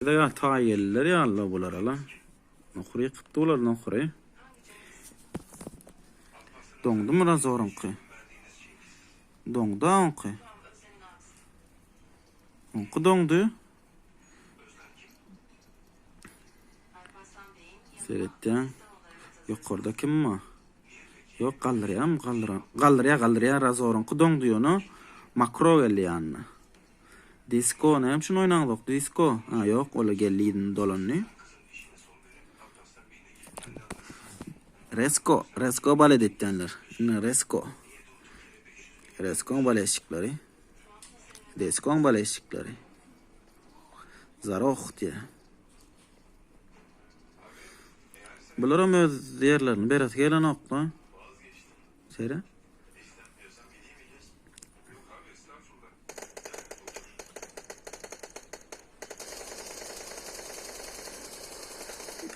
Ya tayyeller ya Allah bular ala. Nohuri qıptı ular nohuri. Doңdu mu razorunqı? Doңdu onqı. Onqı doңdu. Seyretden. Yukarıda kim mi? Yok Galdırıya razorunqı doңdu yonu. Makro geldi yanına. Disco ne hem oynandık disco. Ha yok ola gelliydin dolanni. Resko balet ettenler. Resko baleşikleri. Disco baleşikleri. Zarox diye. Bularım öz yerlerini berat gelen okla. Seyre.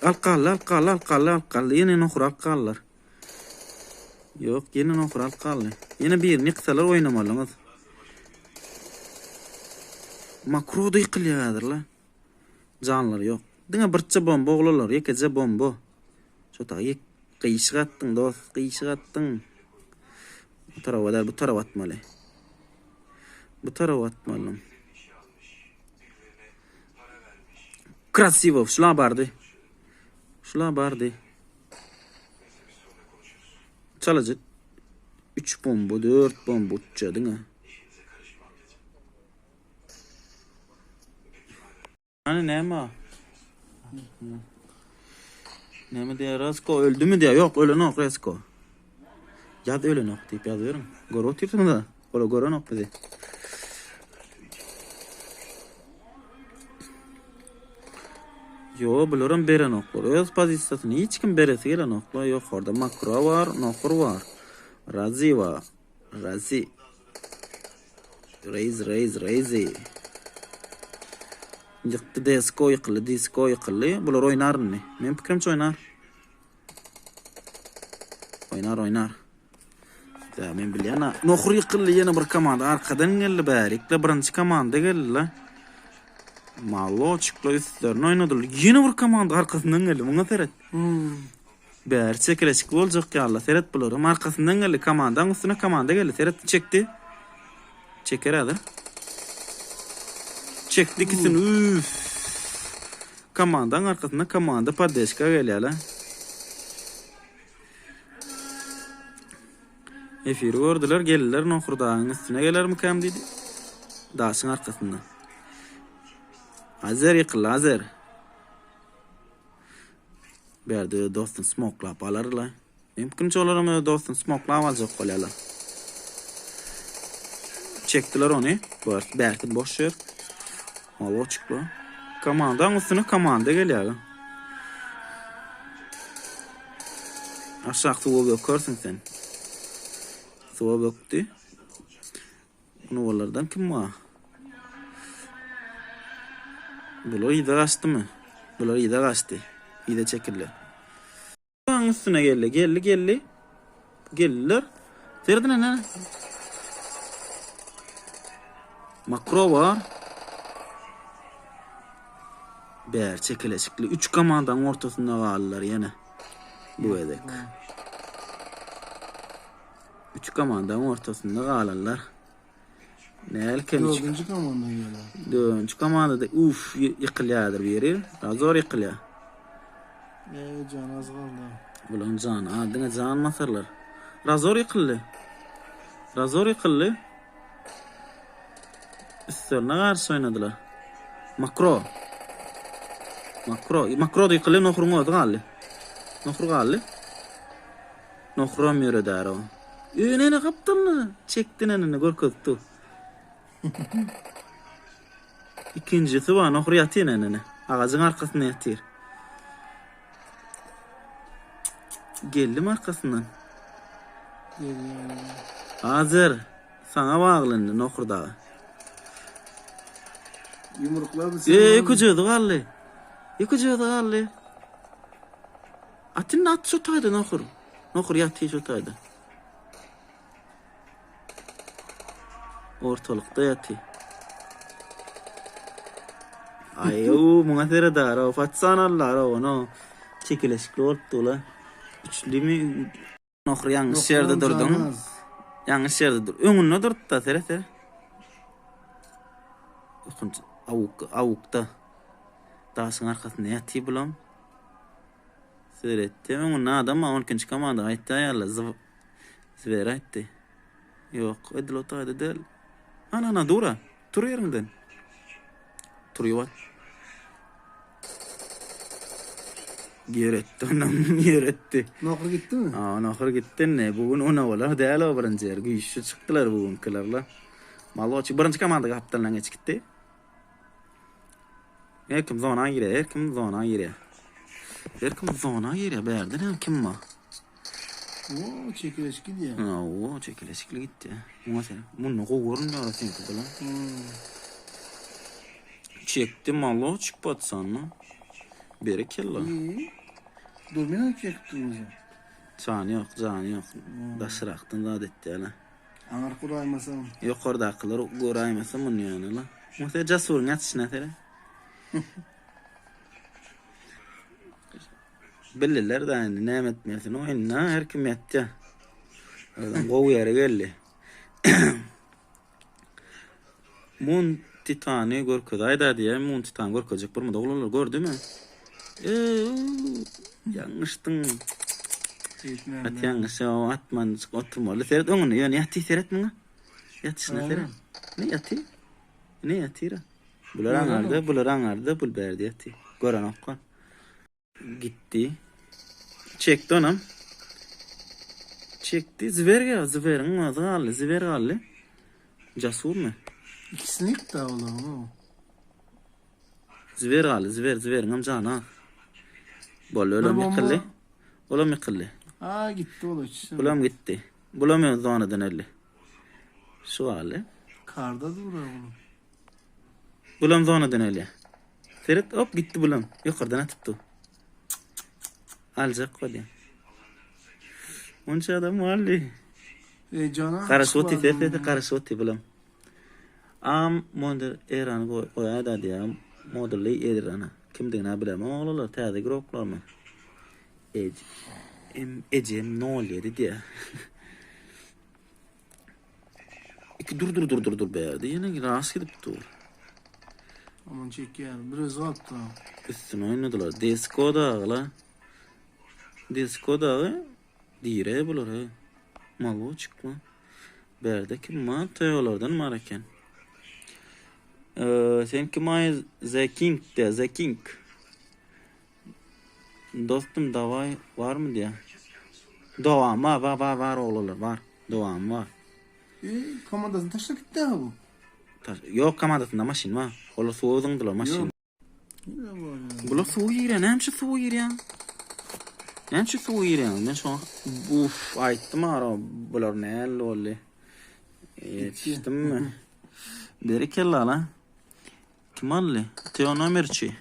Alqal. Yine nohur alqallar. Yok yine nohur alqallar. Yine bir niqsalar oynamalımız. Makruda yıqılyadır canlar yok. Dine birçe bomba oğlalar. Yekece bomba. Şota yek qıyışıqattın dost. Qıyışıqattın. Bu tarafa atmalı. Bu tarafa atmalım. Krasivo. Şula bardı. Çalacak. 3 bomba, 4 bomba uçacak ha. Hani ne mi? Ne mi diye Rasko öldü mü diye. Yok ölen ok Rasko. Ya da ölen ok deyip yazıyorum. Goro tipim da. Goro ok dedi. Yo bilirim beren oklar. Öz pozisyasını hiç kim beresi gelen oklar. Yok orada makro var, nohur var. Razi var. Razi. Razi. Yıktı disco yıkıldı. Bular oynar mı? Men fikrimce oynar. Oynar. Ya men bilýän. Nohur yıkıldı yine bir komanda arkadan geldi bärikle birinci komanda geldi. Malo çıkla üstlerini oynadılar. Yine bir komanda arkasından geldi. Buna seyret. Bär çekileşik olacak ya Allah. Seyret bularım. Arkasından geldi. Komandanın üstüne komanda geldi. Seyret çekti. Çeker adı. Çekti ikisini. Komandanın arkasında komanda padeşka geliyor. Efiri gördüler. Geldiler. Nohur dağın üstüne gelir mi kam dedi. Dağın arkasından. Azer yıkılı Azer. Berdi dostun smoklap alarlar. Mümkünce olarım dostun smoklap alacak kolaylar. Çektiler onu. Berdi boş yer. Malo çıktı. Komandanın üstüne komanda geliyor. Aşağı suva bakırsın sen. Suva baktı. Bunu olardan kim var? Bular iyide kaçtı mı? Bular iyide kaçtı. İyide çekildi. Dağın üstüne geldi. Geldiler. Seyredin ne? Makro var. Bär çekileşikli. 3 komandanın ortasında kaldılar yine. Bu edek. 3 komandanın ortasında kalırlar. Ne elken 4. komanda geliyor. 4. komanda da yıkılyadır bir yeri. Zor yıkılya. Can az kaldı. Bulan can. Adına can masarlar. Razor yıkıldı. Üstlerine karşı oynadılar. Makro da yıkıldı. Nohurun oldu kaldı. Nohura mürü der o. Nene kaptın mı? Çektin enini korkuttu. İkincisi var. Nohur yatıyor enini. Ağacın arkasına yatıyor. Geldim arkasından. Hazır. Sana bağlandı Nohur dağı. Yumrukladı seni. Yıkıcıydı kaldı. Atın at şutaydı Nohur. Nohur yatıyor şutaydı. Ortalıkta yatıyor. Ayo muňa sere dara fatsanallar onu çekileşikli bolupdyla. Üçli mi nohry ýalňyş ýerde durdum. Ýalňyş ýerde dur. Öňünde durdy da sere. Okunç awukda. Daşyň arkasynda ýaty bulam. Seretdi. Öňünde adam onkinji komanda aýtdy ýaly zwer aýtdy. Ýok, edil otaydy del. Ana dura. Tur ýerinden. Turýar. Geretdi, onam geretdi. Nohur gitti mi? Nohur gitti ne? Bugün ona bolar däl o birinji ýer güýçli çykdylar bugünkilerler. Maloçy birinji komanda kapitanyň geçip gitdi. Herkim zona gire, herkim zona gire berdi ne kim ma? Oo, çekileşki diye. Oo, çekileşikli gitti. Mesela bunu gowurun da sen kıdıla. Çekdi malo çıkpatsan mı? Berekella. İyi. Dur ben çektim o zaman. Can yok. Daşıraktın da detti ala. Anar kuraymasam. Yukarıdakiler goraymasam bunu yani la. Mesela Jasur'un yatışına tere. Belliler de yani ne etmesin o inna her kim yattı. Adam gow yere geldi. Mun titani gorkoday diye mun titan gorkojak bir moda olanlar gördü mü? Yanlıştın. At yanlış o atman oturmalı. Seyret onu yani yatı seyret mi? Yatışına seyret. Ne yatı? Ne yatı? Bular anardı, bul berdi yatı. Gören okkan. Gitti. Çekti onam. Çekti. Zverin ağzı Zver aldı. Jasur mu? İkisini ilk daha olalım o. Zver aldı. Zver. Amcana. Bol öyle mi Olam mi Aa gitti ola işte. Bulam gitti. Bulamıyor zonadan elli. Şu aldı. Karda duruyor bunu. Bulam zonadan elli. Seret hop gitti bulam. Yukarıdan tuttu. Alacak var ya. Onca adam var. Cana. Karasoti bulam. Am model eran goya da diye modeli edirana. Kimdigina bilemem oğlalar täze gruplar mı? Ecem ne oluyor diye. İki dur be. Yine rast gidip dur. Aman çek yani. Biraz altta. Üstüne oynadılar. Disco dağı dire bulur he. Malı çıkma. Berde kim ma teyolardan maraken. Sen kim ay The King. Dostum davay var mı diye. Devam var oğullar var. Devam var. Komandasını taşla gitti ha bu. Yok komandasında maşin var. Ola soğudundular maşin. Bula soğu yire. Nemşi soğu yire ya. Ben şu an ayttım ara bular ne el oldu. Yetiştim mi? Beri kella la. Kim alli? Teonomerçi.